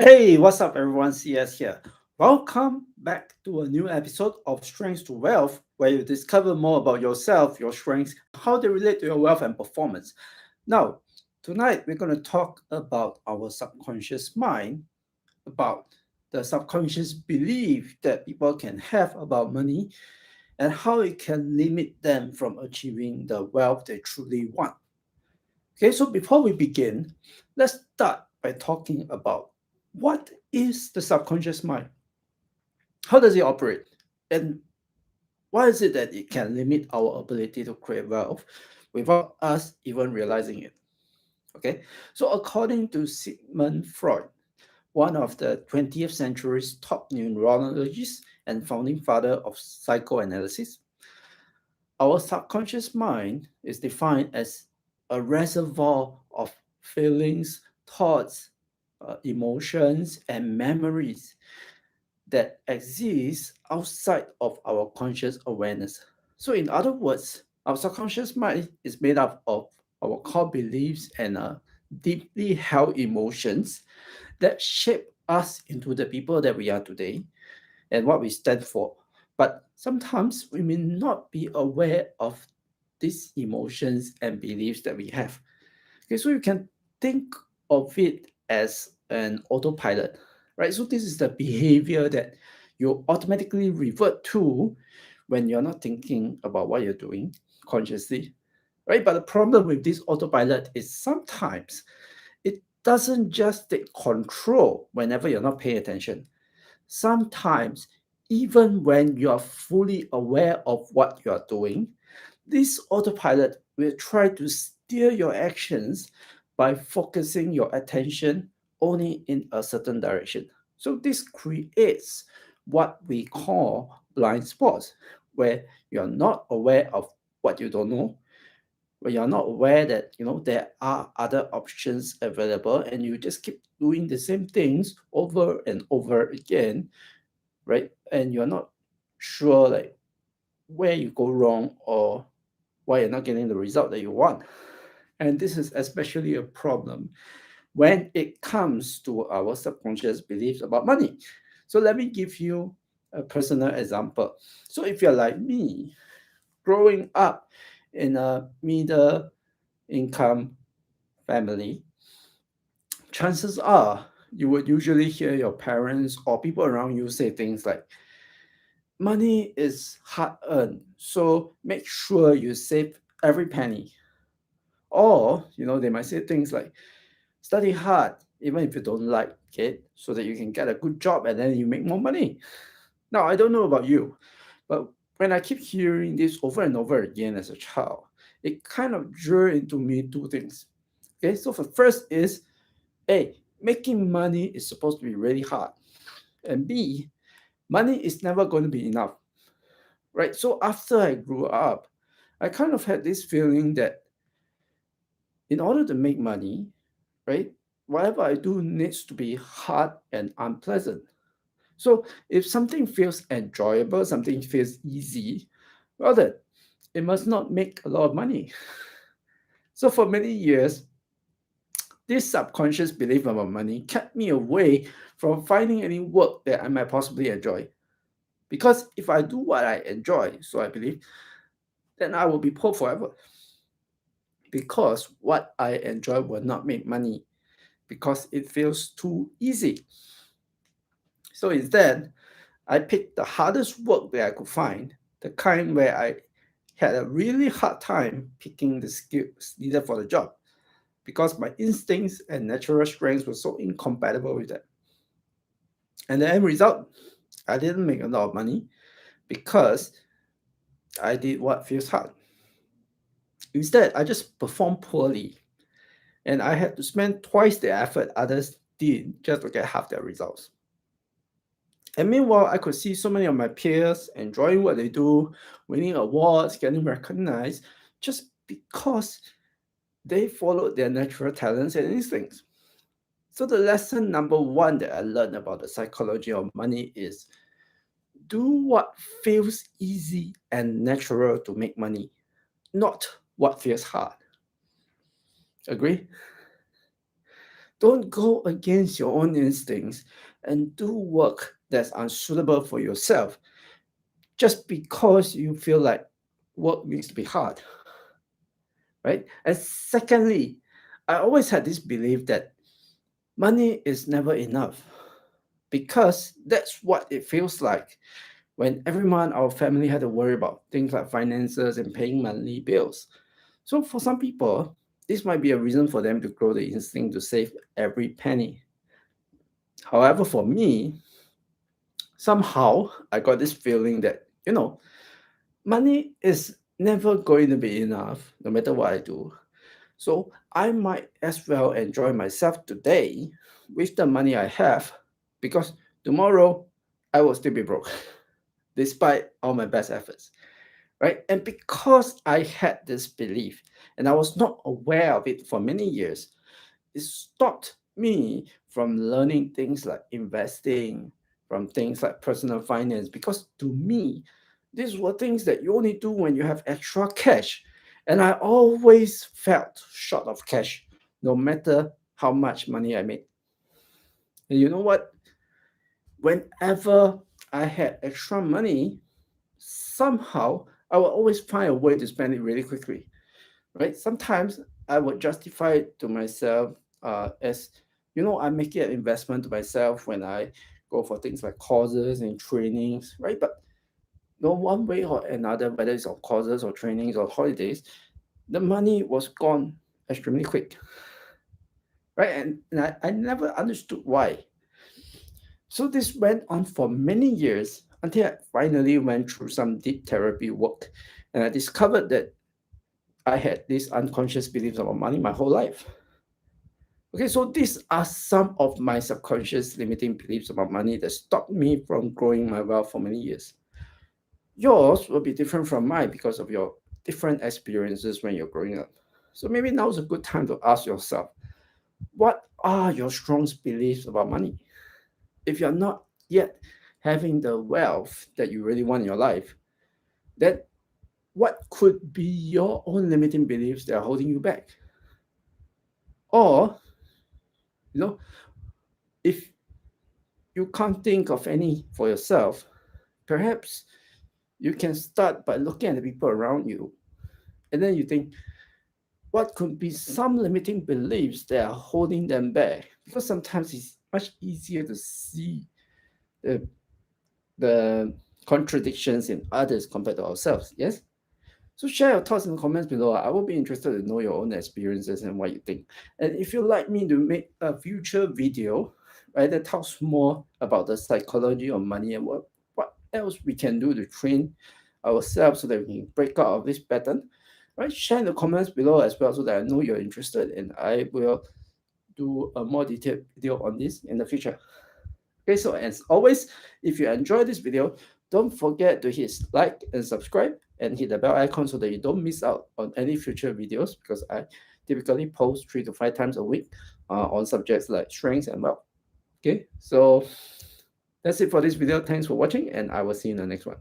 Hey, what's up, everyone? CS here. Welcome back to a new episode of Strengths to Wealth, where you discover more about yourself, your strengths, how they relate to your wealth and performance. Now, tonight we're going to talk about our subconscious mind, about the subconscious belief that people can have about money, and how it can limit them from achieving the wealth they truly want. Okay, so before we begin, let's start by talking about what is the subconscious mind? How does it operate? And why is it that it can limit our ability to create wealth without us even realizing it? Okay, so according to Sigmund Freud, one of the 20th century's top neurologists and founding father of psychoanalysis, our subconscious mind is defined as a reservoir of feelings, thoughts, emotions, and memories that exist outside of our conscious awareness. So, in other words, our subconscious mind is made up of our core beliefs and deeply held emotions that shape us into the people that we are today and what we stand for. But sometimes we may not be aware of these emotions and beliefs that we have. Okay, so you can think of it as an autopilot, right? So this is the behavior that you automatically revert to when you're not thinking about what you're doing consciously, right? But the problem with this autopilot is sometimes it doesn't just take control whenever you're not paying attention. Sometimes, even when you are fully aware of what you are doing, this autopilot will try to steer your actions by focusing your attention only in a certain direction. So, this creates what we call blind spots, where you're not aware of what you don't know, where you're not aware that there are other options available, and you just keep doing the same things over and over again, right? And you're not sure like where you go wrong or why you're not getting the result that you want. And this is especially a problem when it comes to our subconscious beliefs about money. So let me give you a personal example. So if you're like me, growing up in a middle income family, chances are you would usually hear your parents or people around you say things like, money is hard earned, so make sure you save every penny. Or, they might say things like, study hard, even if you don't like it, so that you can get a good job and then you make more money. Now, I don't know about you, but when I keep hearing this over and over again as a child, it kind of drew into me two things. Okay, so the first is, A, making money is supposed to be really hard. And B, money is never going to be enough, right? So after I grew up, I kind of had this feeling that in order to make money, right, whatever I do needs to be hard and unpleasant. So if something feels enjoyable, something feels easy, well then it must not make a lot of money. So for many years, this subconscious belief about money kept me away from finding any work that I might possibly enjoy. Because if I do what I enjoy, so I believe, then I will be poor forever. Because what I enjoy will not make money because it feels too easy. So instead, I picked the hardest work that I could find, the kind where I had a really hard time picking the skills needed for the job because my instincts and natural strengths were so incompatible with that. And the end result, I didn't make a lot of money because I did what feels hard. Instead, I just performed poorly and I had to spend twice the effort others did just to get half their results. And meanwhile, I could see so many of my peers enjoying what they do, winning awards, getting recognized, just because they followed their natural talents and instincts. So, the lesson number one that I learned about the psychology of money is do what feels easy and natural to make money, not what feels hard. Agree? Don't go against your own instincts and do work that's unsuitable for yourself just because you feel like work needs to be hard, right? And secondly, I always had this belief that money is never enough because that's what it feels like when every month our family had to worry about things like finances and paying monthly bills. So for some people, this might be a reason for them to grow the instinct to save every penny. However, for me, somehow I got this feeling that, money is never going to be enough no matter what I do. So I might as well enjoy myself today with the money I have because tomorrow I will still be broke despite all my best efforts, right? And because I had this belief and I was not aware of it for many years, it stopped me from learning things like investing, from things like personal finance, because to me, these were things that you only do when you have extra cash. And I always felt short of cash, no matter how much money I made. And you know what? Whenever I had extra money, somehow I will always find a way to spend it really quickly, right? Sometimes I would justify it to myself as, I'm making an investment to myself when I go for things like courses and trainings, right? But no one way or another, whether it's on courses or trainings or holidays, the money was gone extremely quick, right? And I never understood why. So this went on for many years until I finally went through some deep therapy work and I discovered that I had these unconscious beliefs about money my whole life. Okay, so these are some of my subconscious limiting beliefs about money that stopped me from growing my wealth for many years. Yours will be different from mine because of your different experiences when you're growing up. So maybe now is a good time to ask yourself, what are your strongest beliefs about money? If you're not yet having the wealth that you really want in your life, then what could be your own limiting beliefs that are holding you back? Or, you know, if you can't think of any for yourself, perhaps you can start by looking at the people around you and then you think, what could be some limiting beliefs that are holding them back? Because sometimes it's much easier to see the, the contradictions in others compared to ourselves. Yes? So share your thoughts in the comments below. I will be interested to know your own experiences and what you think. And if you'd like me to make a future video, right, that talks more about the psychology of money and what else we can do to train ourselves so that we can break out of this pattern, right? Share in the comments below as well so that I know you're interested and I will do a more detailed video on this in the future. Okay, so as always, if you enjoyed this video, don't forget to hit like and subscribe and hit the bell icon so that you don't miss out on any future videos because I typically post 3 to 5 times a week on subjects like strengths and wealth. Okay, so that's it for this video. Thanks for watching and I will see you in the next one.